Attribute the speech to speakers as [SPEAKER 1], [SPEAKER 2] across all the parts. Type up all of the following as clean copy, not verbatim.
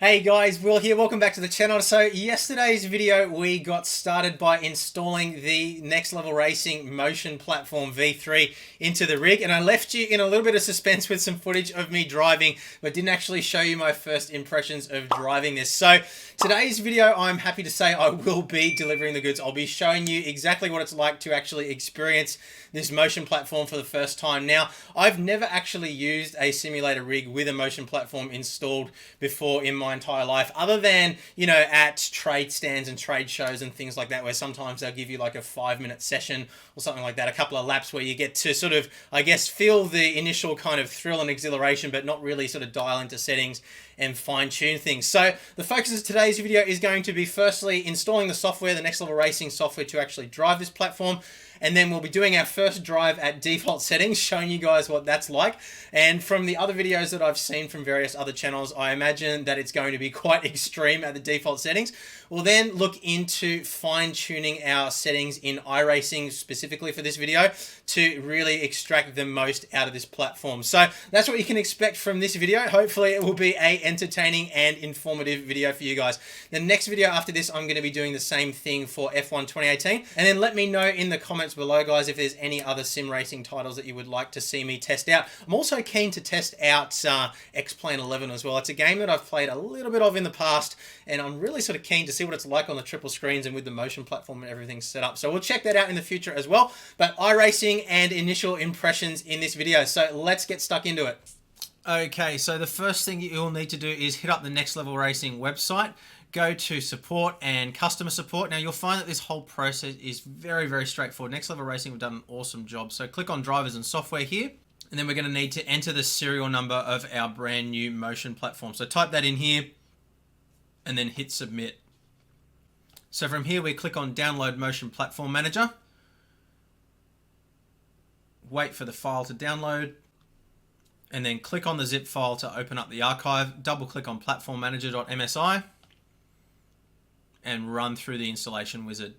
[SPEAKER 1] Hey guys, Will here, welcome back to the channel. So yesterday's video we got started by installing the Next Level Racing motion platform V3 into the rig, and I left you in a little bit of suspense with some footage of me driving, but didn't actually show you my first impressions of driving this. So today's video, I'm happy to say I will be delivering the goods. I'll be showing you exactly what it's like to actually experience this motion platform for the first time. Now, I've never actually used a simulator rig with a motion platform installed before in my entire life, other than, you know, at trade stands and trade shows and things like that, where sometimes they'll give you like a 5-minute session or something like that, a couple of laps where you get to sort of, I guess, feel the initial kind of thrill and exhilaration, but not really sort of dial into settings and fine-tune things. So the focus of today's video is going to be firstly installing the software, the Next Level Racing software, to actually drive this platform. And then we'll be doing our first drive at default settings, showing you guys what that's like. And from the other videos that I've seen from various other channels, I imagine that it's going to be quite extreme at the default settings. We'll then look into fine-tuning our settings in iRacing specifically for this video to really extract the most out of this platform. So that's what you can expect from this video. Hopefully it will be a entertaining and informative video for you guys. The next video after this, I'm going to be doing the same thing for F1 2018. And then let me know in the comments below, guys, if there's any other sim racing titles that you would like to see me test out. I'm also keen to test out X-Plane 11 as well. It's a game that I've played a little bit of in the past, and I'm really sort of keen to see what it's like on the triple screens and with the motion platform and everything set up. So we'll check that out in the future as well. But iRacing and initial impressions in this video. So let's get stuck into it. Okay, so the first thing you'll need to do is hit up the Next Level Racing website. Go to support and customer support. Now you'll find that this whole process is very, very straightforward. Next Level Racing have done an awesome job. So click on drivers and software here, and then we're going to need to enter the serial number of our brand new motion platform. So type that in here and then hit submit. So from here we click on download motion platform manager. Wait for the file to download, and then click on the zip file to open up the archive. Double click on platformmanager.msi and run through the installation wizard.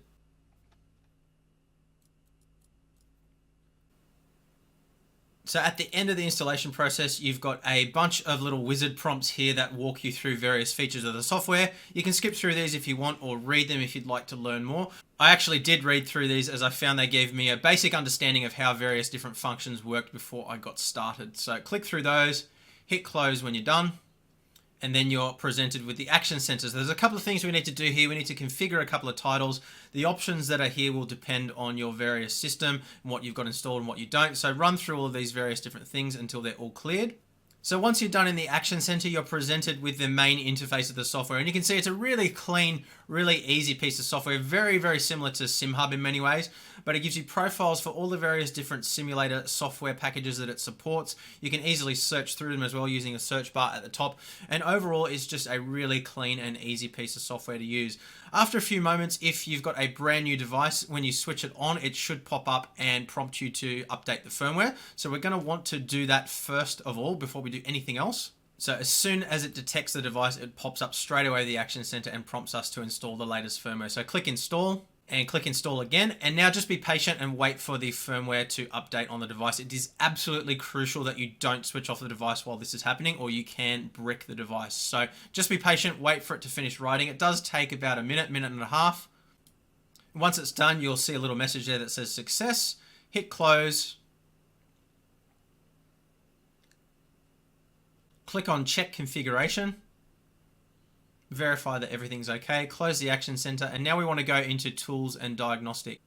[SPEAKER 1] So at the end of the installation process, you've got a bunch of little wizard prompts here that walk you through various features of the software. You can skip through these if you want, or read them if you'd like to learn more. I actually did read through these, as I found they gave me a basic understanding of how various different functions worked before I got started. So click through those, hit close when you're done, and then you're presented with the action centers. There's a couple of things we need to do here. We need to configure a couple of titles. The options that are here will depend on your various system and what you've got installed and what you don't. So run through all of these various different things until they're all cleared. So once you're done in the action center, you're presented with the main interface of the software. And you can see it's a really clean, really easy piece of software. Very, very similar to SimHub in many ways. But it gives you profiles for all the various different simulator software packages that it supports. You can easily search through them as well using a search bar at the top. And overall, it's just a really clean and easy piece of software to use. After a few moments, if you've got a brand new device, when you switch it on, it should pop up and prompt you to update the firmware. So we're going to want to do that first of all before we do anything else. So as soon as it detects the device, it pops up straight away the Action Center and prompts us to install the latest firmware. So click install and click install again. And now just be patient and wait for the firmware to update on the device. It is absolutely crucial that you don't switch off the device while this is happening, or you can brick the device. So just be patient, wait for it to finish writing. It does take about a minute, minute and a half. Once it's done, you'll see a little message there that says success. Hit close. Click on check configuration. Verify that everything's okay. Close the action center. And now we want to go into tools and diagnostic.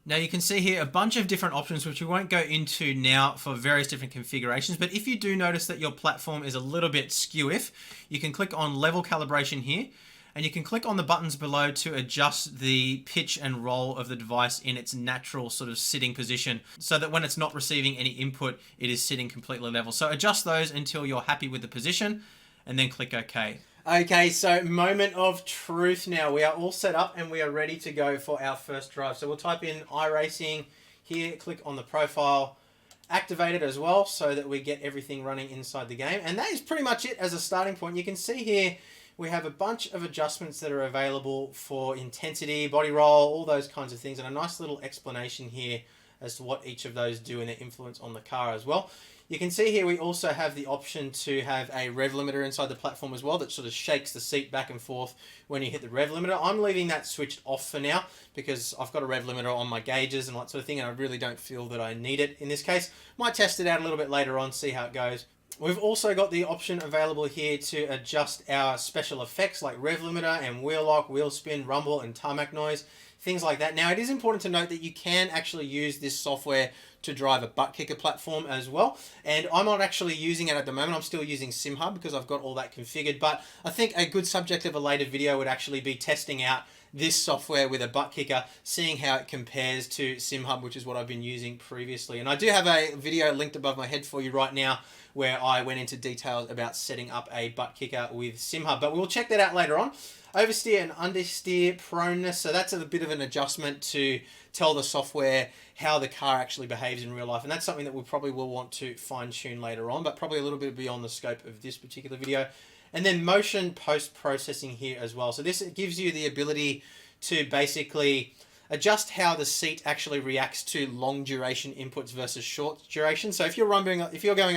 [SPEAKER 1] Now you can see here a bunch of different options, which we won't go into now for various different configurations. But if you do notice that your platform is a little bit skew-if, you can click on level calibration here. And you can click on the buttons below to adjust the pitch and roll of the device in its natural sort of sitting position, so that when it's not receiving any input, it is sitting completely level. So adjust those until you're happy with the position, and then click OK. Okay, so moment of truth now. We are all set up and we are ready to go for our first drive. So we'll type in iRacing here, click on the profile, activate it as well so that we get everything running inside the game. And that is pretty much it as a starting point. You can see here we have a bunch of adjustments that are available for intensity, body roll, all those kinds of things, and a nice little explanation here as to what each of those do and their influence on the car as well. You can see here we also have the option to have a rev limiter inside the platform as well that sort of shakes the seat back and forth when you hit the rev limiter. I'm leaving that switched off for now because I've got a rev limiter on my gauges and that sort of thing, and I really don't feel that I need it in this case. Might test it out a little bit later on, see how it goes. We've also got the option available here to adjust our special effects like rev limiter and wheel lock, wheel spin, rumble and tarmac noise, things like that. Now it is important to note that you can actually use this software to drive a butt kicker platform as well, and I'm not actually using it at the moment. I'm still using SimHub because I've got all that configured, but I think a good subject of a later video would actually be testing out this software with a butt kicker, seeing how it compares to SimHub, which is what I've been using previously. And I do have a video linked above my head for you right now where I went into details about setting up a butt kicker with SimHub, but we'll check that out later on. Oversteer and understeer proneness, so that's a bit of an adjustment to tell the software how the car actually behaves in real life, and that's something that we probably will want to fine-tune later on, but probably a little bit beyond the scope of this particular video. And then motion post-processing here as well. So this gives you the ability to basically adjust how the seat actually reacts to long duration inputs versus short duration. So if you're going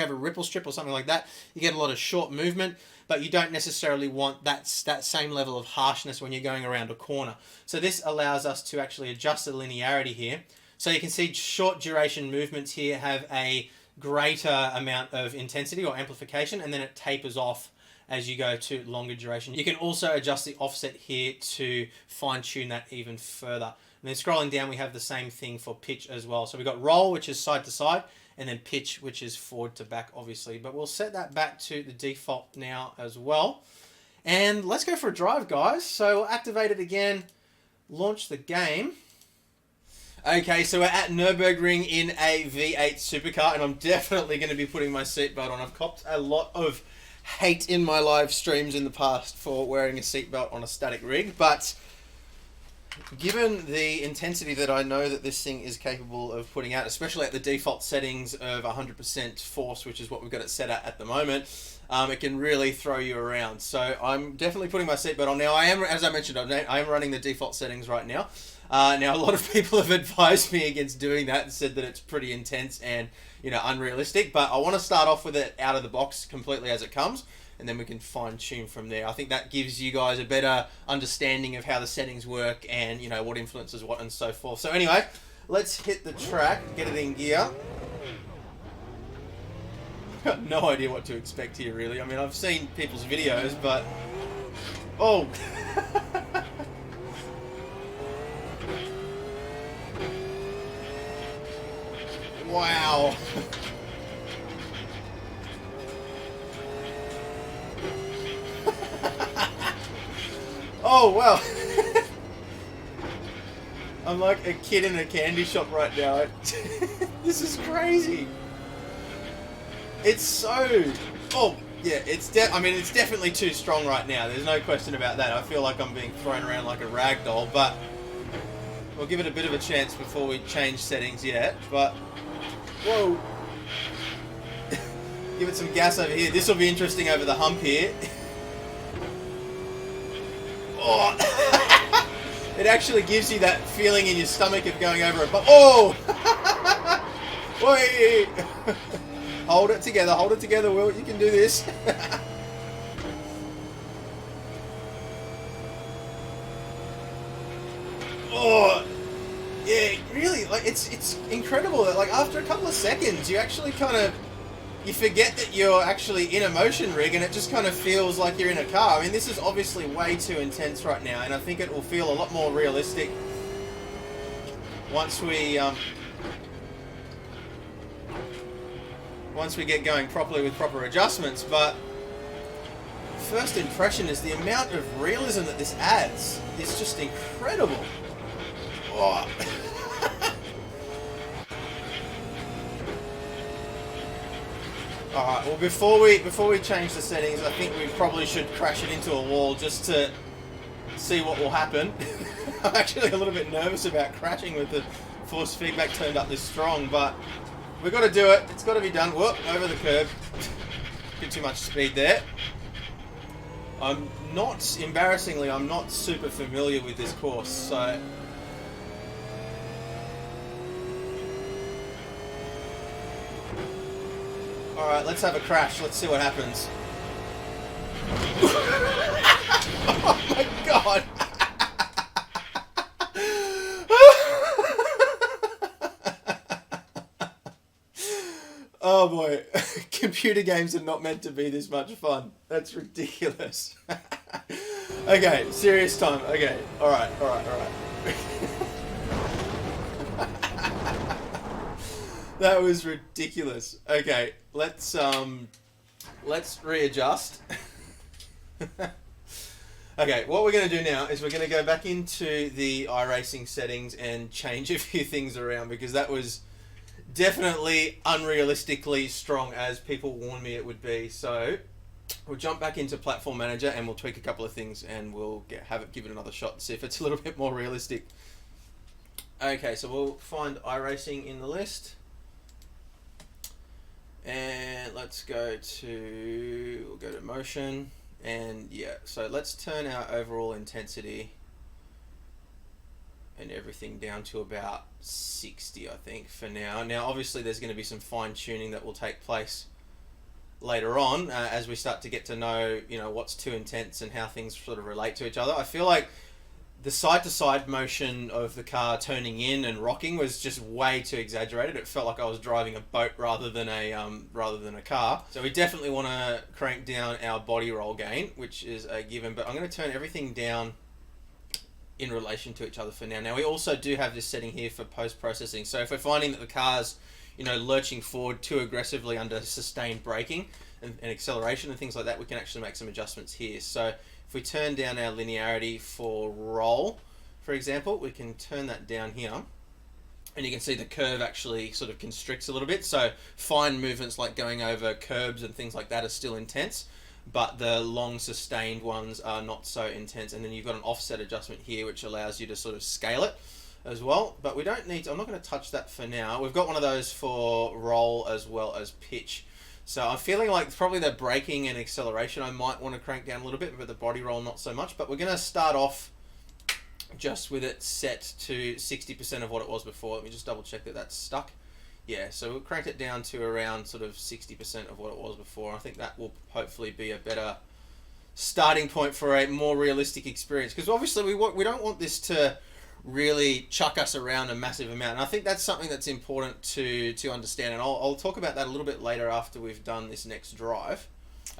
[SPEAKER 1] over a ripple strip or something like that, you get a lot of short movement, but you don't necessarily want that same level of harshness when you're going around a corner. So this allows us to actually adjust the linearity here. So you can see short duration movements here have a greater amount of intensity or amplification, and then it tapers off as you go to longer duration. You can also adjust the offset here to fine tune that even further. And then scrolling down, we have the same thing for pitch as well. So we've got roll, which is side to side, and then pitch, which is forward to back, obviously. But we'll set that back to the default now as well. And let's go for a drive, guys. So we'll activate it again, launch the game. Okay, so we're at Nurburgring in a V8 Supercar, and I'm definitely going to be putting my seatbelt on. I've copped a lot of hate in my live streams in the past for wearing a seatbelt on a static rig, but given the intensity that I know that this thing is capable of putting out, especially at the default settings of 100% force, which is what we've got it set at the moment, it can really throw you around. So I'm definitely putting my seatbelt on now. I am, as I mentioned, I am running the default settings right now. Now a lot of people have advised me against doing that and said that it's pretty intense and, you know, unrealistic, but I want to start off with it out of the box completely as it comes, and then we can fine tune from there. I think that gives you guys a better understanding of how the settings work and, you know, what influences what and so forth. So anyway, let's hit the track, get it in gear. I've got no idea what to expect here, really. I mean, I've seen people's videos, but oh. Wow. Oh, wow. I'm like a kid in a candy shop right now. This is crazy. It's so... Oh, yeah, I mean, it's definitely too strong right now. There's no question about that. I feel like I'm being thrown around like a rag doll, but we'll give it a bit of a chance before we change settings yet, but... Whoa. Give it some gas over here. This will be interesting over the hump here. Oh. It actually gives you that feeling in your stomach of going over a bump. Oh! Wait. Hold it together, Will. You can do this. Oh! Yeah, really, like it's incredible that like after a couple of seconds you actually you forget that you're actually in a motion rig and it just kind of feels like you're in a car. I mean, this is obviously way too intense right now, and I think it will feel a lot more realistic once we get going properly with proper adjustments. But first impression is the amount of realism that this adds is just incredible. Oh. Alright, well before we change the settings, I think we probably should crash it into a wall just to see what will happen. I'm actually a little bit nervous about crashing with the force feedback turned up this strong, but we've got to do it. It's got to be done. Whoop, over the curb. Bit too much speed there. Embarrassingly, I'm not super familiar with this course, so... Alright, let's have a crash. Let's see what happens. Oh my god! Oh boy, computer games are not meant to be this much fun. That's ridiculous. Okay, serious time. Okay, alright. That was ridiculous. Okay, let's readjust. Okay, what we're going to do now is we're going to go back into the iRacing settings and change a few things around, because that was definitely unrealistically strong, as people warned me it would be. So we'll jump back into Platform Manager and we'll tweak a couple of things, and we'll give it another shot and see if it's a little bit more realistic. Okay, so we'll find iRacing in the list. And let's go to motion, and yeah, so let's turn our overall intensity and everything down to about 60, I think, for now. Now, obviously, there's going to be some fine tuning that will take place later on as we start to get to know, what's too intense and how things sort of relate to each other. I feel like the side-to-side motion of the car turning in and rocking was just way too exaggerated. It felt like I was driving a boat rather than a car. So we definitely want to crank down our body roll gain, which is a given. But I'm going to turn everything down in relation to each other for now. Now, we also do have this setting here for post-processing. So if we're finding that the car's, lurching forward too aggressively under sustained braking and acceleration and things like that, we can actually make some adjustments here. So if we turn down our linearity for roll, for example, we can turn that down here, and you can see the curve actually sort of constricts a little bit. So fine movements like going over curbs and things like that are still intense, but the long sustained ones are not so intense. And then you've got an offset adjustment here, which allows you to sort of scale it as well. But we don't need to, I'm not going to touch that for now. We've got one of those for roll as well as pitch. So I'm feeling like probably the braking and acceleration I might want to crank down a little bit, but the body roll not so much. But we're going to start off just with it set to 60% of what it was before. Let me just double check that that's stuck. Yeah, so we'll crank it down to around sort of 60% of what it was before. I think that will hopefully be a better starting point for a more realistic experience, because obviously we don't want this to really chuck us around a massive amount. And I think that's something that's important to understand, and I'll talk about that a little bit later after we've done this next drive.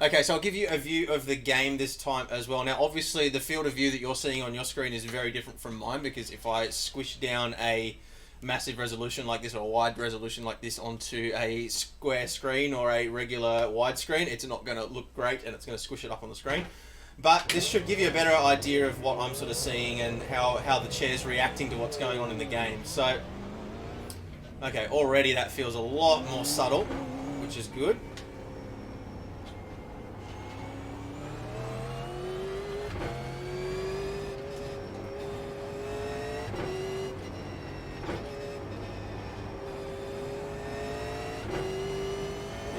[SPEAKER 1] Okay, so I'll give you a view of the game this time as well. Now, obviously, the field of view that you're seeing on your screen is very different from mine, because if I squish down a massive resolution like this, or a wide resolution like this, onto a square screen or a regular wide screen, it's not going to look great, and it's going to squish it up on the screen. But this should give you a better idea of what I'm sort of seeing and how the chair's reacting to what's going on in the game. So, okay, already that feels a lot more subtle, which is good.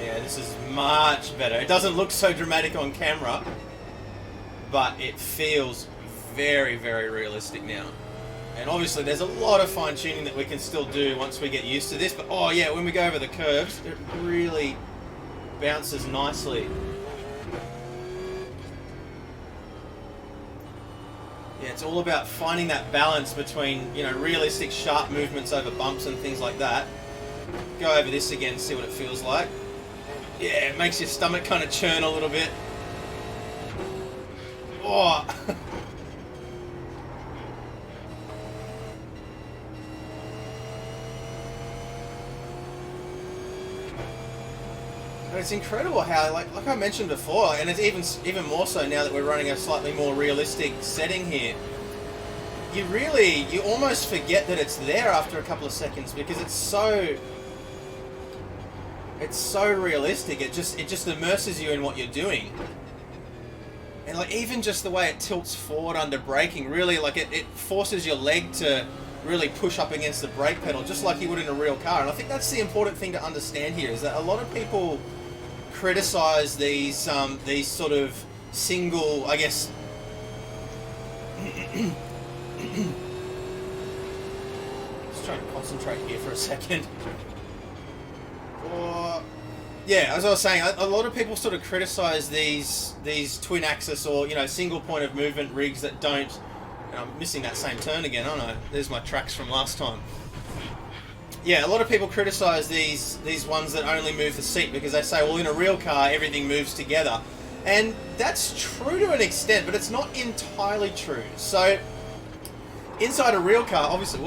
[SPEAKER 1] Yeah, this is much better. It doesn't look so dramatic on camera, but it feels very, very realistic now. And obviously there's a lot of fine tuning that we can still do once we get used to this, but oh yeah, when we go over the curves, it really bounces nicely. Yeah, it's all about finding that balance between, realistic sharp movements over bumps and things like that. Go over this again, see what it feels like. Yeah, it makes your stomach kind of churn a little bit. Oh. It's incredible how, like I mentioned before, and it's even more so now that we're running a slightly more realistic setting here. You almost forget that it's there after a couple of seconds, because it's so realistic. It just immerses you in what you're doing. And like even just the way it tilts forward under braking, really like it forces your leg to really push up against the brake pedal, just like you would in a real car. And I think that's the important thing to understand here, is that a lot of people criticize these sort of single, I guess. Just trying to concentrate here for a second. Yeah, as I was saying, a lot of people sort of criticize these twin axis or, you know, single point of movement rigs that don't. I'm missing that same turn again, aren't I? There's my tracks from last time. Yeah, a lot of people criticize these ones that only move the seat because they say, well, in a real car everything moves together, and that's true to an extent, but it's not entirely true. So inside a real car, obviously,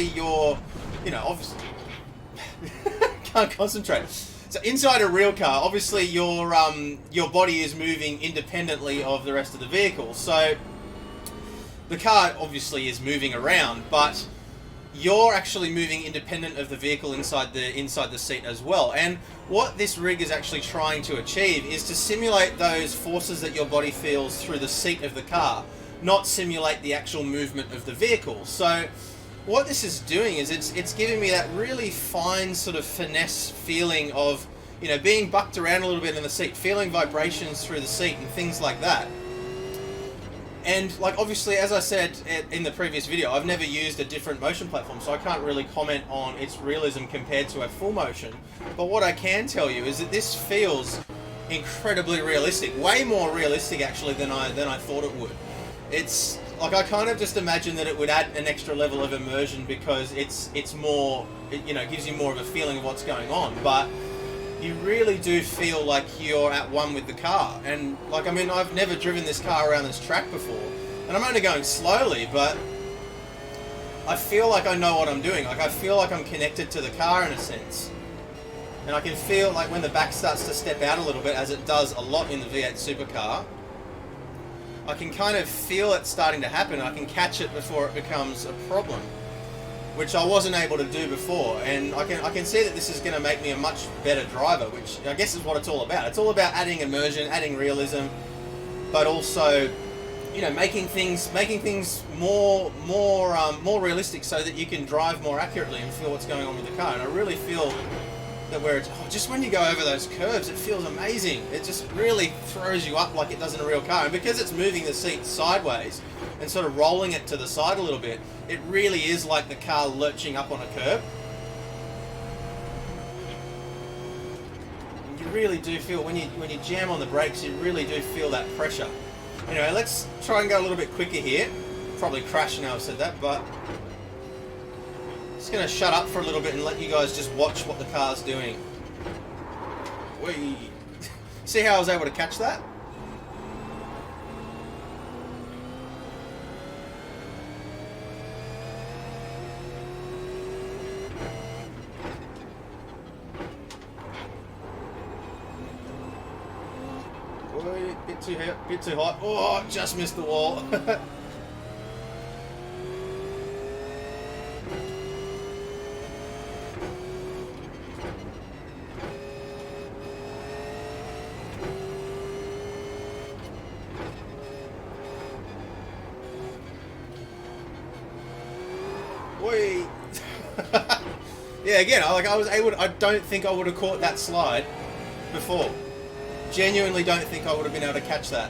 [SPEAKER 1] you're, you know, obviously can't concentrate. So inside a real car, obviously your body is moving independently of the rest of the vehicle. So the car obviously is moving around, but you're actually moving independent of the vehicle inside the seat as well. And what this rig is actually trying to achieve is to simulate those forces that your body feels through the seat of the car, not simulate the actual movement of the vehicle. So what this is doing is it's giving me that really fine sort of finesse feeling of, you know, being bucked around a little bit in the seat, feeling vibrations through the seat and things like that. And like, obviously, as I said in the previous video, I've never used a different motion platform, so I can't really comment on its realism compared to a full motion. But what I can tell you is that this feels incredibly realistic, way more realistic actually than I thought it would. It's like, I kind of just imagined that it would add an extra level of immersion because it's more, you know, gives you more of a feeling of what's going on. But you really do feel like you're at one with the car. And like, I mean, I've never driven this car around this track before, and I'm only going slowly, but I feel like I know what I'm doing. Like, I feel like I'm connected to the car in a sense. And I can feel like when the back starts to step out a little bit, as it does a lot in the V8 Supercar, I can kind of feel it starting to happen. I can catch it before it becomes a problem, which I wasn't able to do before. And I can see that this is going to make me a much better driver, which I guess is what it's all about. It's all about adding immersion, adding realism, but also, you know, making things more realistic so that you can drive more accurately and feel what's going on with the car. And I really feel that just when you go over those curves, it feels amazing. It just really throws you up like it does in a real car. And because it's moving the seat sideways and sort of rolling it to the side a little bit, it really is like the car lurching up on a curb. You really do feel, when you jam on the brakes, you really do feel that pressure. Anyway, let's try and go a little bit quicker here. Probably crash now I've said that, but just going to shut up for a little bit and let you guys just watch what the car's doing. Whee! See how I was able to catch that? Whee! Bit too hot. Oh, just missed the wall. Yeah, again, I don't think I would have caught that slide before. Genuinely don't think I would have been able to catch that.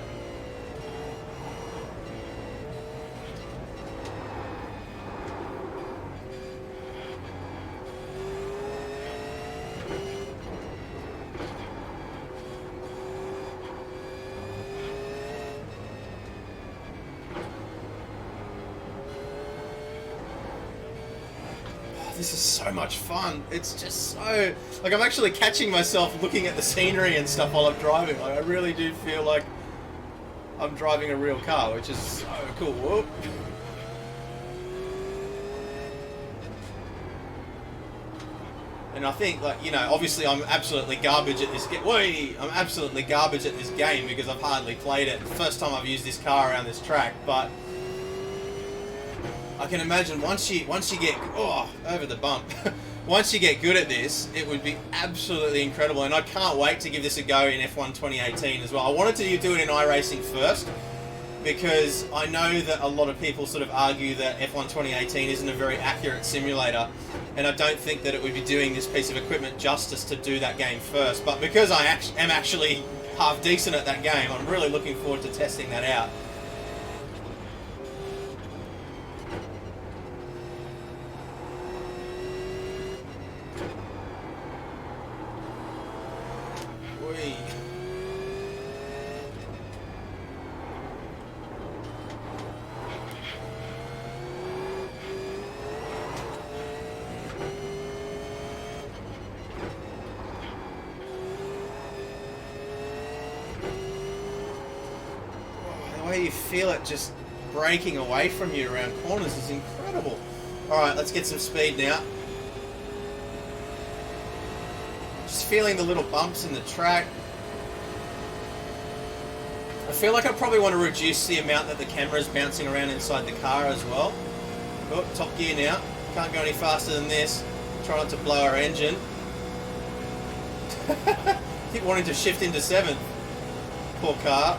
[SPEAKER 1] This is so much fun. It's just so, like, I'm actually catching myself looking at the scenery and stuff while I'm driving. Like, I really do feel like I'm driving a real car, which is so cool. Whoop. And I think, like, you know, obviously I'm absolutely garbage at this game. I'm absolutely garbage at this game because I've hardly played it. First time I've used this car around this track, but I can imagine once you get over the bump, once you get good at this, it would be absolutely incredible. And I can't wait to give this a go in F1 2018 as well. I wanted to do it in iRacing first because I know that a lot of people sort of argue that F1 2018 isn't a very accurate simulator, and I don't think that it would be doing this piece of equipment justice to do that game first. But because I am actually half decent at that game, I'm really looking forward to testing that out. way you feel it just breaking away from you around corners is incredible. Alright, let's get some speed now. Just feeling the little bumps in the track. I feel like I probably want to reduce the amount that the camera is bouncing around inside the car as well. Oh, top gear now. Can't go any faster than this. Try not to blow our engine. Keep wanting to shift into 7th. Poor car.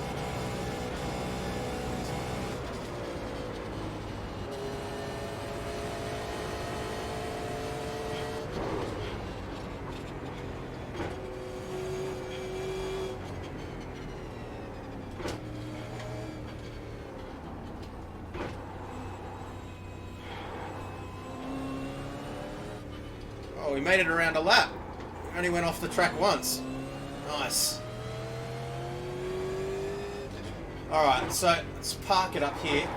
[SPEAKER 1] Oh, we made it around a lap. We only went off the track once. Nice. Alright, so let's park it up here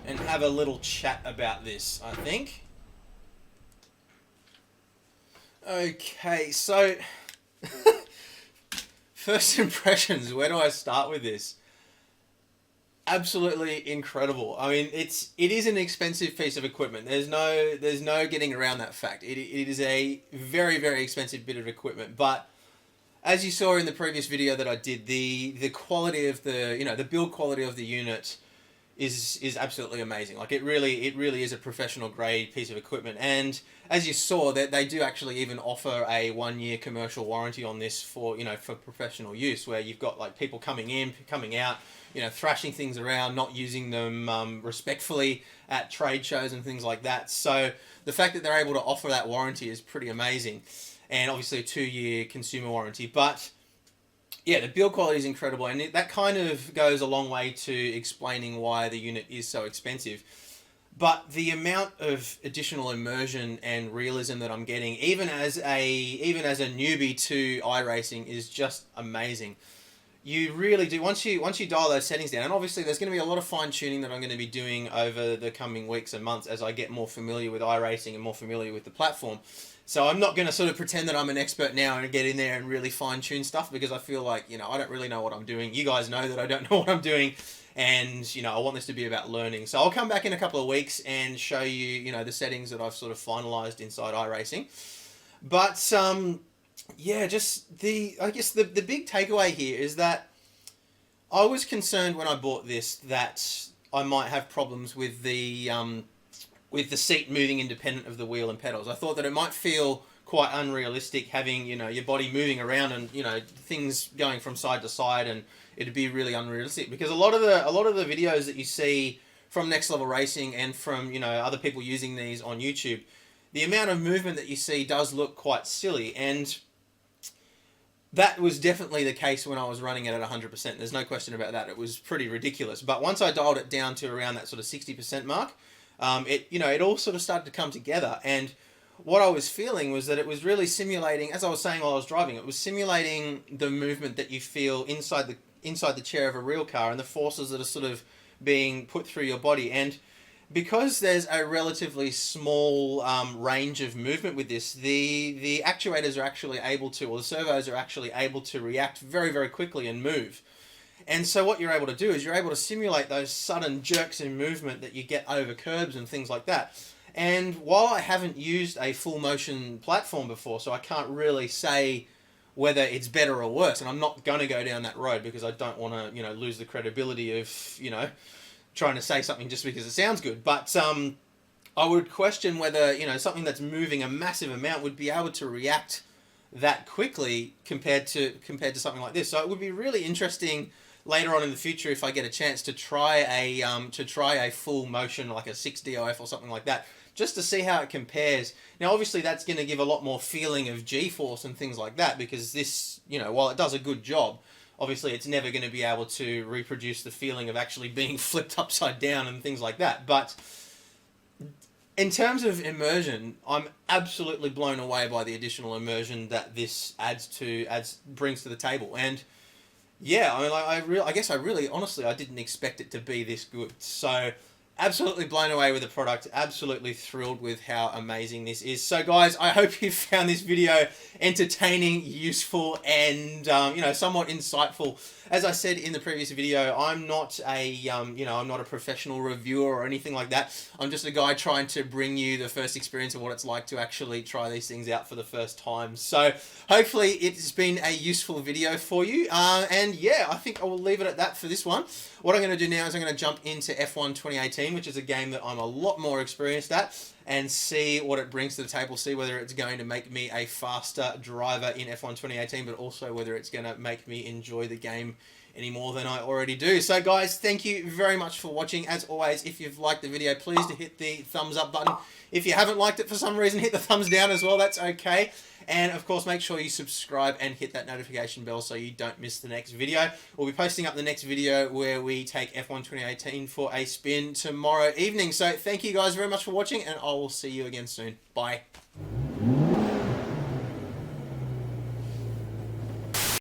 [SPEAKER 1] and have a little chat about this, I think. Okay, so first impressions, where do I start with this? Absolutely incredible. I mean, it is an expensive piece of equipment. There's no getting around that fact. It is a very, very expensive bit of equipment, but as you saw in the previous video that I did, the quality of the build quality of the unit is absolutely amazing. Like it really is a professional grade piece of equipment. And as you saw, that they do actually even offer a 1-year commercial warranty on this for professional use, where you've got like people coming in, coming out, thrashing things around, not using them respectfully at trade shows and things like that. So the fact that they're able to offer that warranty is pretty amazing. And obviously a 2-year consumer warranty. But yeah, the build quality is incredible, and that kind of goes a long way to explaining why the unit is so expensive. But the amount of additional immersion and realism that I'm getting, even as a newbie to iRacing, is just amazing. You really do, once you dial those settings down, and obviously there's going to be a lot of fine tuning that I'm going to be doing over the coming weeks and months as I get more familiar with iRacing and more familiar with the platform. So I'm not going to sort of pretend that I'm an expert now and get in there and really fine-tune stuff, because I feel like, I don't really know what I'm doing. You guys know that I don't know what I'm doing, and, I want this to be about learning. So I'll come back in a couple of weeks and show you, the settings that I've sort of finalized inside iRacing. But, yeah, just I guess the big takeaway here is that I was concerned when I bought this that I might have problems with the seat moving independent of the wheel and pedals. I thought that it might feel quite unrealistic having, your body moving around and, things going from side to side, and it'd be really unrealistic, because a lot of the videos that you see from Next Level Racing and from, other people using these on YouTube, the amount of movement that you see does look quite silly, and that was definitely the case when I was running it at 100%. There's no question about that. It was pretty ridiculous. But once I dialed it down to around that sort of 60% mark, it all sort of started to come together. And what I was feeling was that it was really simulating, as I was saying while I was driving, it was simulating the movement that you feel inside the chair of a real car, and the forces that are sort of being put through your body. And because there's a relatively small range of movement with this, the actuators are actually able to, or the servos are actually able to react very, very quickly and move. And so what you're able to do is you're able to simulate those sudden jerks in movement that you get over curbs and things like that. And while I haven't used a full motion platform before, so I can't really say whether it's better or worse, and I'm not going to go down that road because I don't want to, lose the credibility of, trying to say something just because it sounds good. But I would question whether, something that's moving a massive amount would be able to react that quickly compared to something like this. So it would be really interesting later on in the future, if I get a chance to try a full motion, like a 6DOF or something like that, just to see how it compares. Now, obviously, that's going to give a lot more feeling of G-force and things like that, because this, while it does a good job, obviously it's never going to be able to reproduce the feeling of actually being flipped upside down and things like that. But in terms of immersion, I'm absolutely blown away by the additional immersion that this brings to the table. And yeah, I mean, I guess I really, honestly, I didn't expect it to be this good. So absolutely blown away with the product, absolutely thrilled with how amazing this is. So guys, I hope you found this video entertaining, useful, and you know, somewhat insightful. As I said in the previous video, I'm not a you know, I'm not a professional reviewer or anything like that. I'm just a guy trying to bring you the first experience of what it's like to actually try these things out for the first time. So hopefully it's been a useful video for you, and yeah, I think I will leave it at that for this one. What I'm going to do now is I'm going to jump into F1 2018, which is a game that I'm a lot more experienced at, and see what it brings to the table, see whether it's going to make me a faster driver in F1 2018, but also whether it's going to make me enjoy the game any more than I already do. So guys, thank you very much for watching. As always, if you've liked the video, please do hit the thumbs up button. If you haven't liked it for some reason, hit the thumbs down as well. That's okay. And of course, make sure you subscribe and hit that notification bell so you don't miss the next video. We'll be posting up the next video where we take F1 2018 for a spin tomorrow evening. So thank you guys very much for watching, and I will see you again soon. Bye.